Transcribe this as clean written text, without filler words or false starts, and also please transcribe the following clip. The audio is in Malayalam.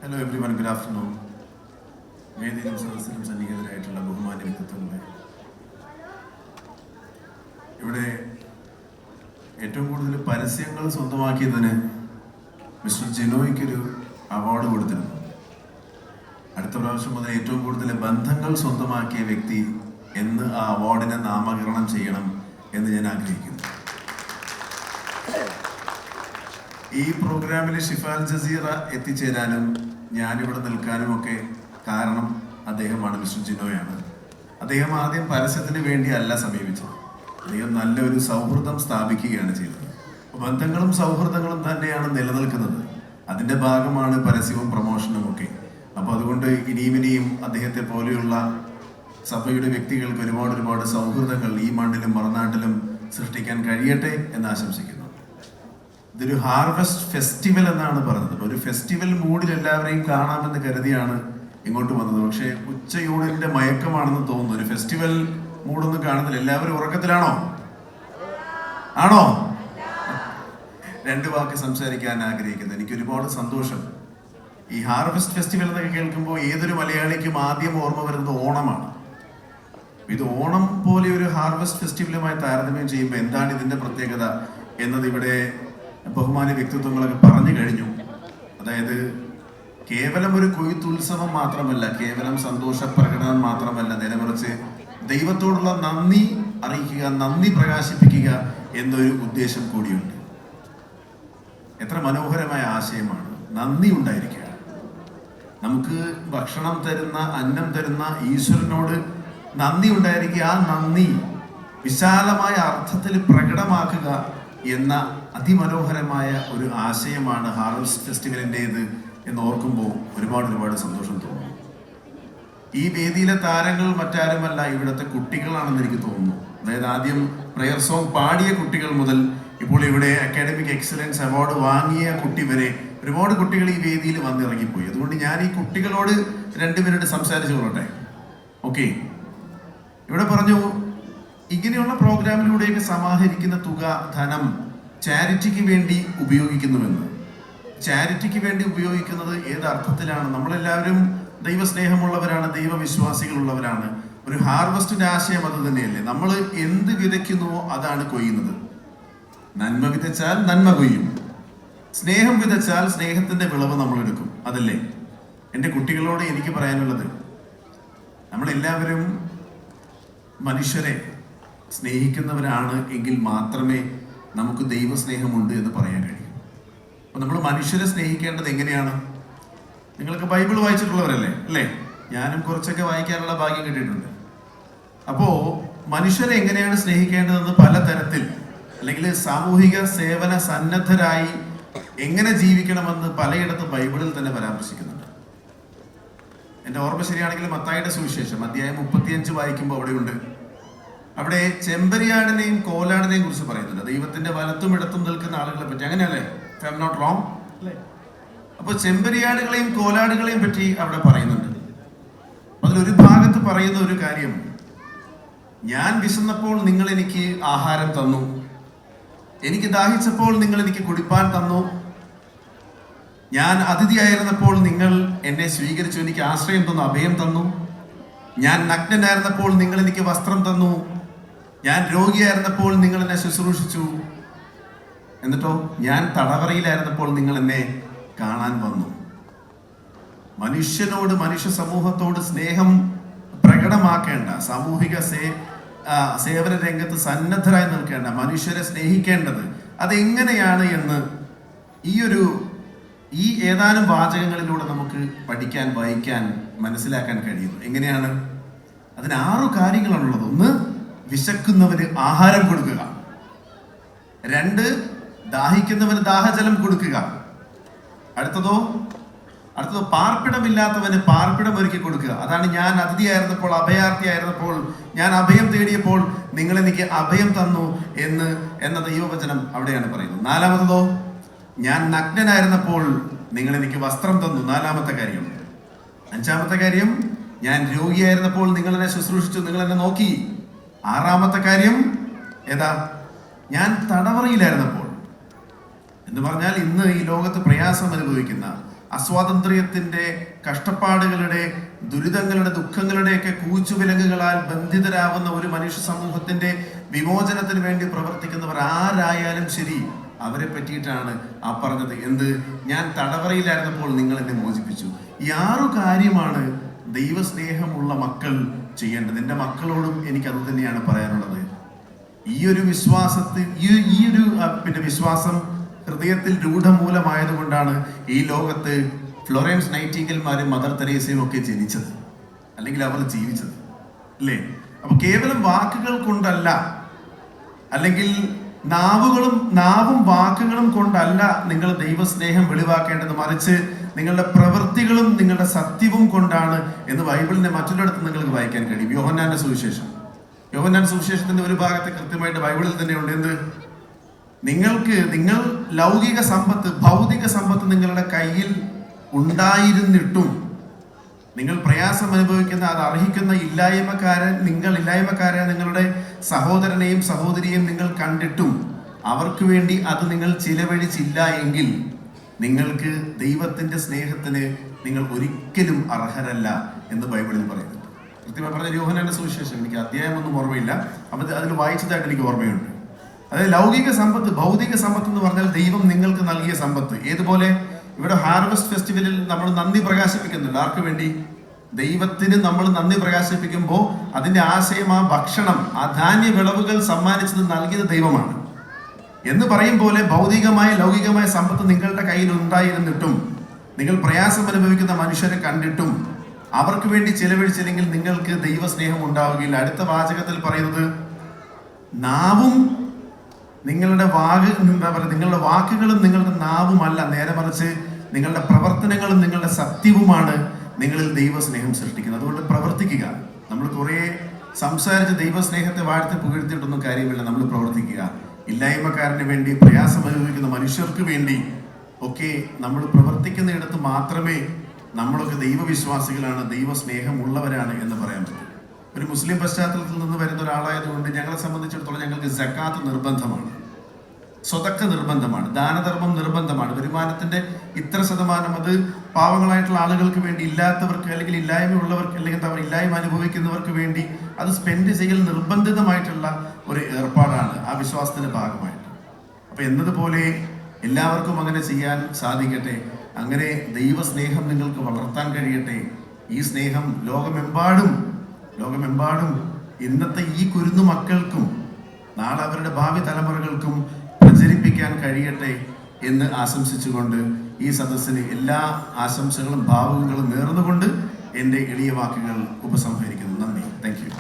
Hello everyone, good afternoon. വേദിയിലും സദസ്സിലും സന്നിഹിതരായിട്ടുള്ള ബഹുമാന്യ വ്യക്തിത്വങ്ങളെ, ഇവിടെ ഏറ്റവും കൂടുതൽ പരസ്യങ്ങൾ സ്വന്തമാക്കിയതിന് മിസ്റ്റർ ജിനോയ്ക്കൊരു അവാർഡ് കൊടുത്തിരുന്നു. അടുത്ത പ്രാവശ്യം മുതൽ ഏറ്റവും കൂടുതൽ ബന്ധങ്ങൾ സ്വന്തമാക്കിയ വ്യക്തി എന്ന് ആ അവാർഡിനെ നാമകരണം ചെയ്യണം എന്ന് ഞാൻ ആഗ്രഹിക്കുന്നു. ഈ പ്രോഗ്രാമിൽ ഷിഫാൽ ജസീറ എത്തിച്ചേരാനും ഞാനിവിടെ നിൽക്കാനും ഒക്കെ കാരണം അദ്ദേഹമാണ്, മിസ്റ്റർ ജിനോയാണ്. അദ്ദേഹം ആദ്യം പരസ്യത്തിന് വേണ്ടിയല്ല സമീപിച്ചത്. അദ്ദേഹം നല്ലൊരു സൗഹൃദം സ്ഥാപിക്കുകയാണ് ചെയ്തത്. ബന്ധങ്ങളും സൗഹൃദങ്ങളും തന്നെയാണ് നിലനിൽക്കുന്നത്. അതിൻ്റെ ഭാഗമാണ് പരസ്യവും പ്രമോഷനും ഒക്കെ. അപ്പോൾ അതുകൊണ്ട് ഇനിയും അദ്ദേഹത്തെ പോലെയുള്ള സഭയുടെ വ്യക്തികൾക്ക് ഒരുപാട് സൗഹൃദങ്ങൾ ഈ മണ്ണിലും മറുനാട്ടിലും സൃഷ്ടിക്കാൻ കഴിയട്ടെ എന്ന് ആശംസിക്കുന്നു. ഇതൊരു ഹാർവെസ്റ്റ് ഫെസ്റ്റിവൽ എന്നാണ് പറഞ്ഞത്. ഒരു ഫെസ്റ്റിവൽ മൂഡിൽ എല്ലാവരെയും കാണാമെന്ന് കരുതിയാണ് ഇങ്ങോട്ട് വന്നത്. പക്ഷേ ഉച്ചയൂണിന്റെ മയക്കമാണെന്ന് തോന്നുന്നു. ഒരു ഫെസ്റ്റിവൽ മൂഡൊന്നും കാണുന്നില്ല. എല്ലാവരും ഉറക്കത്തിലാണോ? ആണോ? രണ്ട് വാക്ക് സംസാരിക്കാൻ ആഗ്രഹിക്കുന്നത്. എനിക്ക് ഒരുപാട് സന്തോഷം. ഈ ഹാർവെസ്റ്റ് ഫെസ്റ്റിവൽ എന്നൊക്കെ കേൾക്കുമ്പോൾ ഏതൊരു മലയാളിക്കും ആദ്യം ഓർമ്മ വരുന്നത് ഓണമാണ്. ഇത് ഓണം പോലെ ഒരു ഹാർവെസ്റ്റ് ഫെസ്റ്റിവലുമായി താരതമ്യം ചെയ്യുമ്പോൾ എന്താണ് ഇതിന്റെ പ്രത്യേകത എന്നത് ഇവിടെ ബഹുമാന്യ വ്യക്തിത്വങ്ങളൊക്കെ പറഞ്ഞു കഴിഞ്ഞു. അതായത് കേവലം ഒരു കൊയ്ത്തുത്സവം മാത്രമല്ല, കേവലം സന്തോഷ പ്രകടനം മാത്രമല്ല, നേരെമറിച്ച് ദൈവത്തോടുള്ള നന്ദി അറിയിക്കുക, നന്ദി പ്രകാശിപ്പിക്കുക എന്നൊരു ഉദ്ദേശം കൂടിയുണ്ട്. എത്ര മനോഹരമായ ആശയമാണ്. നന്ദി ഉണ്ടായിരിക്കുക. നമുക്ക് ഭക്ഷണം തരുന്ന, അന്നം തരുന്ന ഈശ്വരനോട് നന്ദി ഉണ്ടായിരിക്കുക. ആ നന്ദി വിശാലമായ അർത്ഥത്തിൽ പ്രകടമാക്കുക എന്ന അതിമനോഹരമായ ഒരു ആശയമാണ് ഹാർവെസ്റ്റ് ഫെസ്റ്റിവലിൻ്റേത് എന്ന് ഓർക്കുമ്പോൾ ഒരുപാട് സന്തോഷം തോന്നുന്നു. ഈ വേദിയിലെ താരങ്ങൾ മറ്റാരുമല്ല, ഇവിടുത്തെ കുട്ടികളാണെന്ന് എനിക്ക് തോന്നുന്നു. അതായത് ആദ്യം പ്രയർ സോങ് പാടിയ കുട്ടികൾ മുതൽ ഇപ്പോൾ ഇവിടെ അക്കാഡമിക് എക്സലൻസ് അവാർഡ് വാങ്ങിയ കുട്ടി വരെ ഒരുപാട് കുട്ടികൾ ഈ വേദിയിൽ വന്നിറങ്ങിപ്പോയി. അതുകൊണ്ട് ഞാൻ ഈ കുട്ടികളോട് 2 മിനിറ്റ് സംസാരിച്ചു കൊള്ളട്ടെ. ഓക്കെ, ഇവിടെ പറഞ്ഞു ഇങ്ങനെയുള്ള പ്രോഗ്രാമിലൂടെയൊക്കെ സമാഹരിക്കുന്ന തുക, ധനം ചാരിറ്റിക്ക് വേണ്ടി ഉപയോഗിക്കുന്നുവെന്ന്. ചാരിറ്റിക്ക് വേണ്ടി ഉപയോഗിക്കുന്നത് ഏത് അർത്ഥത്തിലാണ്? നമ്മളെല്ലാവരും ദൈവസ്നേഹമുള്ളവരാണ്, ദൈവവിശ്വാസികളുള്ളവരാണ്. ഒരു ഹാർവസ്റ്റിന്റെ ആശയം അത് തന്നെയല്ലേ? നമ്മൾ എന്ത് വിതയ്ക്കുന്നുവോ അതാണ് കൊയ്യുന്നത്. നന്മ വിതച്ചാൽ നന്മ കൊയ്യും, സ്നേഹം വിതച്ചാൽ സ്നേഹത്തിന്റെ വിളവ് നമ്മൾ എടുക്കും. അതല്ലേ എൻ്റെ കുട്ടികളോട് എനിക്ക് പറയാനുള്ളത്? നമ്മളെല്ലാവരും മനുഷ്യരെ സ്നേഹിക്കുന്നവരാണ് എങ്കിൽ മാത്രമേ നമുക്ക് ദൈവസ്നേഹമുണ്ട് എന്ന് പറയാൻ കഴിയും. അപ്പൊ നമ്മൾ മനുഷ്യരെ സ്നേഹിക്കേണ്ടത് എങ്ങനെയാണ്? നിങ്ങൾക്ക് ബൈബിൾ വായിച്ചിട്ടുള്ളവരല്ലേ അല്ലേ? ഞാനും കുറച്ചൊക്കെ വായിക്കാനുള്ള ഭാഗ്യം കിട്ടിയിട്ടുണ്ട്. അപ്പോ മനുഷ്യരെ എങ്ങനെയാണ് സ്നേഹിക്കേണ്ടതെന്ന് പലതരത്തിൽ, അല്ലെങ്കിൽ സാമൂഹിക സേവന സന്നദ്ധരായി എങ്ങനെ ജീവിക്കണമെന്ന് പലയിടത്തും ബൈബിളിൽ തന്നെ പരാമർശിക്കുന്നുണ്ട്. എൻ്റെ ഓർമ്മ ശരിയാണെങ്കിൽ മത്തായിയുടെ സുവിശേഷം അധ്യായം 35 വായിക്കുമ്പോൾ അവിടെയുണ്ട്. അവിടെ ചെമ്പരിയാടിനെയും കോലാടിനെയും കുറിച്ച് പറയുന്നുണ്ട്. ദൈവത്തിന്റെ വലത്തും ഇടത്തും നിൽക്കുന്ന ആളുകളെ പറ്റി. അങ്ങനെയല്ലേ? If I am not wrong അല്ലേ? അപ്പൊ ചെമ്പരിയാടുകളെയും കോലാടുകളെയും പറ്റി അവിടെ പറയുന്നുണ്ട്. അതിലൊരു ഭാഗത്ത് പറയുന്ന ഒരു കാര്യം, ഞാൻ വിശന്നപ്പോൾ നിങ്ങൾ എനിക്ക് ആഹാരം തന്നു, എനിക്ക് ദാഹിച്ചപ്പോൾ നിങ്ങൾ എനിക്ക് കുടിപ്പാൻ തന്നു, ഞാൻ അതിഥിയായിരുന്നപ്പോൾ നിങ്ങൾ എന്നെ സ്വീകരിച്ചു, എനിക്ക് ആശ്രയം തന്നു, അഭയം തന്നു, ഞാൻ നഗ്നനായിരുന്നപ്പോൾ നിങ്ങൾ എനിക്ക് വസ്ത്രം തന്നു, ഞാൻ രോഗിയായിരുന്നപ്പോൾ നിങ്ങൾ എന്നെ ശുശ്രൂഷിച്ചു, എന്നിട്ടോ ഞാൻ തടവറയിലായിരുന്നപ്പോൾ നിങ്ങൾ എന്നെ കാണാൻ വന്നു. മനുഷ്യനോട്, മനുഷ്യ സമൂഹത്തോട് സ്നേഹം പ്രകടമാക്കേണ്ട, സാമൂഹിക സേവന രംഗത്ത് സന്നദ്ധരായി നിൽക്കേണ്ട, മനുഷ്യരെ സ്നേഹിക്കേണ്ടത് അതെങ്ങനെയാണ് എന്ന് ഈ ഏതാനും വാചകങ്ങളിലൂടെ നമുക്ക് പഠിക്കാൻ, വായിക്കാൻ, മനസ്സിലാക്കാൻ കഴിയുന്നു. എങ്ങനെയാണ്? അതിന് 6 കാര്യങ്ങളാണുള്ളത്. 1, വിശക്കുന്നവന് ആഹാരം കൊടുക്കുക. 2, ദാഹിക്കുന്നവന് ദാഹജലം കൊടുക്കുക. അടുത്തത് പാർപ്പിടമില്ലാത്തവന് പാർപ്പിടം ഒരുക്കി കൊടുക്കുക. അതാണ് ഞാൻ അതിഥിയായിരുന്നപ്പോൾ, അഭയാർത്ഥിയായിരുന്നപ്പോൾ, ഞാൻ അഭയം തേടിയപ്പോൾ നിങ്ങൾ എനിക്ക് അഭയം തന്നു എന്ന ദൈവവചനം അവിടെയാണ് പറയുന്നത്. 4, ഞാൻ നഗ്നനായിരുന്നപ്പോൾ നിങ്ങൾ എനിക്ക് വസ്ത്രം തന്നു. 4-ാമത്തെ കാര്യം. 5-ാമത്തെ കാര്യം, ഞാൻ രോഗിയായിരുന്നപ്പോൾ നിങ്ങൾ എന്നെ ശുശ്രൂഷിച്ചു, നിങ്ങൾ എന്നെ നോക്കി. 6-ാമത്തെ കാര്യം ഏതാ? ഞാൻ തടവറയിലായിരുന്നപ്പോൾ. എന്ന് പറഞ്ഞാൽ ഇന്ന് ഈ ലോകത്ത് പ്രയാസം അനുഭവിക്കുന്ന, അസ്വാതന്ത്ര്യത്തിന്റെ, കഷ്ടപ്പാടുകളുടെ, ദുരിതങ്ങളുടെ, ദുഃഖങ്ങളുടെയൊക്കെ കൂച്ചുവിലങ്ങുകളാൽ ബന്ധിതരാവുന്ന ഒരു മനുഷ്യ സമൂഹത്തിന്റെ വിമോചനത്തിന് വേണ്ടി പ്രവർത്തിക്കുന്നവർ ആരായാലും ശരി, അവരെ പറ്റിയിട്ടാണ് ആ പറഞ്ഞത്. എന്ത്? ഞാൻ തടവറയിലായിരുന്നപ്പോൾ നിങ്ങൾ എന്നെ മോചിപ്പിച്ചു. ഈ 6 കാര്യമാണ് ദൈവസ്നേഹമുള്ള മക്കൾ ചെയ്യേണ്ടത്. എൻ്റെ മക്കളോടും എനിക്ക് അത് തന്നെയാണ് പറയാനുള്ളത്. ഈ ഒരു വിശ്വാസത്തിൽ വിശ്വാസം ഹൃദയത്തിൽ രൂഢമൂലമായതുകൊണ്ടാണ് ഈ ലോകത്ത് ഫ്ലോറൻസ് നൈറ്റിംഗേൽമാരും മദർ തെരേസയും ഒക്കെ ജനിച്ചത്, അല്ലെങ്കിൽ അവർ ജീവിച്ചത്, അല്ലേ? അപ്പൊ കേവലം വാക്കുകൾ കൊണ്ടല്ല, അല്ലെങ്കിൽ നാവും വാക്കുകളും കൊണ്ടല്ല നിങ്ങൾ ദൈവസ്നേഹം വെളിവാക്കേണ്ടത്, മറിച്ച് നിങ്ങളുടെ പ്രവൃത്തികളും നിങ്ങളുടെ സത്യവും കൊണ്ടാണ് എന്ന് ബൈബിളിന്റെ മറ്റൊരിടത്ത് നിങ്ങൾക്ക് വായിക്കാൻ കഴിയും. യോഹന്നാന്റെ സുവിശേഷത്തിന്റെ ഒരു ഭാഗത്ത് കൃത്യമായിട്ട് ബൈബിളിൽ തന്നെയുണ്ട്. എന്ത്? നിങ്ങൾ ലൗകിക സമ്പത്ത്, ഭൗതിക സമ്പത്ത് നിങ്ങളുടെ കയ്യിൽ ഉണ്ടായിരുന്നിട്ടും നിങ്ങൾ പ്രയാസം അനുഭവിക്കുന്ന, അത് അർഹിക്കുന്ന ഇല്ലായ്മക്കാരെ നിങ്ങളുടെ സഹോദരനെയും സഹോദരിയെയും നിങ്ങൾ കണ്ടിട്ടും അവർക്ക് വേണ്ടി അത് നിങ്ങൾ ചിലവഴിച്ചില്ല എങ്കിൽ നിങ്ങൾക്ക് ദൈവത്തിന്റെ സ്നേഹത്തിന് നിങ്ങൾ ഒരിക്കലും അർഹരല്ല എന്ന് ബൈബിളിൽ പറയുന്നുണ്ട്. കൃത്യമായി പറഞ്ഞ യോഹന്നാന്റെ സുവിശേഷം, എനിക്ക് അധ്യായമൊന്നും ഓർമ്മയില്ല, അപ്പം അതിൽ വായിച്ചതായിട്ട് എനിക്ക് ഓർമ്മയുണ്ട്. അതായത് ലൗകിക സമ്പത്ത്, ഭൗതിക സമ്പത്ത് എന്ന് പറഞ്ഞാൽ ദൈവം നിങ്ങൾക്ക് നൽകിയ സമ്പത്ത്. ഏതുപോലെ ഇവിടെ ഹാർവെസ്റ്റ് ഫെസ്റ്റിവലിൽ നമ്മൾ നന്ദി പ്രകാശിപ്പിക്കുന്നുണ്ട്. ആർക്ക് വേണ്ടി? ദൈവത്തിന് നമ്മൾ നന്ദി പ്രകാശിപ്പിക്കുമ്പോൾ അതിന്റെ ആശയം, ആ ഭക്ഷണം, ആ ധാന്യ വിളവുകൾ സമ്മാനിച്ചത് നൽകിയത് ദൈവമാണ് എന്ന് പറയും പോലെ ഭൗതികമായ ലൗകികമായ സമ്പത്ത് നിങ്ങളുടെ കയ്യിൽ ഉണ്ടായിരുന്നിട്ടും നിങ്ങൾ പ്രയാസം അനുഭവിക്കുന്ന മനുഷ്യരെ കണ്ടിട്ടും അവർക്ക് വേണ്ടി ചെലവഴിച്ചില്ലെങ്കിൽ നിങ്ങൾക്ക് ദൈവസ്നേഹം ഉണ്ടാവുകയില്ല. അടുത്ത വാചകത്തിൽ പറയുന്നത്, നാവും നിങ്ങളുടെ വാക്കുകളും നിങ്ങളുടെ നാവുമല്ല, നേരെ മറിച്ച് നിങ്ങളുടെ പ്രവർത്തനങ്ങളും നിങ്ങളുടെ സത്യവുമാണ് നിങ്ങളിൽ ദൈവസ്നേഹം സൃഷ്ടിക്കുന്നത്. അതുകൊണ്ട് പ്രവർത്തിക്കുക. നമ്മൾ കുറേ സംസാരിച്ച് ദൈവസ്നേഹത്തെ വാഴ്ത്തി പുകഴ്ത്തിയിട്ടൊന്നും കാര്യമില്ല. നമ്മൾ പ്രവർത്തിക്കുക. ഇല്ലായ്മക്കാരന് വേണ്ടി, പ്രയാസം അനുഭവിക്കുന്ന മനുഷ്യർക്ക് വേണ്ടി ഒക്കെ നമ്മൾ പ്രവർത്തിക്കുന്നിടത്ത് മാത്രമേ നമ്മളൊക്കെ ദൈവവിശ്വാസികളാണ്, ദൈവസ്നേഹമുള്ളവരാണ് എന്ന് പറയാൻ പറ്റും. ഒരു മുസ്ലിം പശ്ചാത്തലത്തിൽ നിന്ന് വരുന്ന ഒരാളായതുകൊണ്ട് ഞങ്ങളെ സംബന്ധിച്ചിടത്തോളം ഞങ്ങൾക്ക് സക്കാത്ത് നിർബന്ധമാണ്, സ്വതക്ക നിർബന്ധമാണ്, ദാനധർമ്മം നിർബന്ധമാണ്. വരുമാനത്തിന്റെ ഇത്ര ശതമാനം അത് പാവങ്ങളായിട്ടുള്ള ആളുകൾക്ക് വേണ്ടി, ഇല്ലാത്തവർക്ക്, അല്ലെങ്കിൽ ഇല്ലായ്മയുള്ളവർക്ക്, അല്ലെങ്കിൽ ഇല്ലായ്മ അനുഭവിക്കുന്നവർക്ക് വേണ്ടി അത് സ്പെൻഡ് ചെയ്യൽ നിർബന്ധിതമായിട്ടുള്ള ഒരു ഏർപ്പാടാണ് ആ വിശ്വാസത്തിന്റെ ഭാഗമായിട്ട്. അപ്പൊ എന്നതുപോലെ എല്ലാവർക്കും അങ്ങനെ ചെയ്യാൻ സാധിക്കട്ടെ. അങ്ങനെ ദൈവസ്നേഹം നിങ്ങൾക്ക് വളർത്താൻ കഴിയട്ടെ. ഈ സ്നേഹം ലോകമെമ്പാടും ഇന്നത്തെ ഈ കുരുന്നു മക്കൾക്കും നാളെ അവരുടെ ഭാവി തലമുറകൾക്കും പ്രചരിപ്പിക്കാൻ കഴിയട്ടെ എന്ന് ആശംസിച്ചുകൊണ്ട് ഈ സദസ്സിന് എല്ലാ ആശംസകളും ഭാവുകങ്ങളും നേർന്നുകൊണ്ട് എൻ്റെ എളിയ വാക്കുകൾ ഉപസംഹരിക്കുന്നു. നന്ദി. Thank you.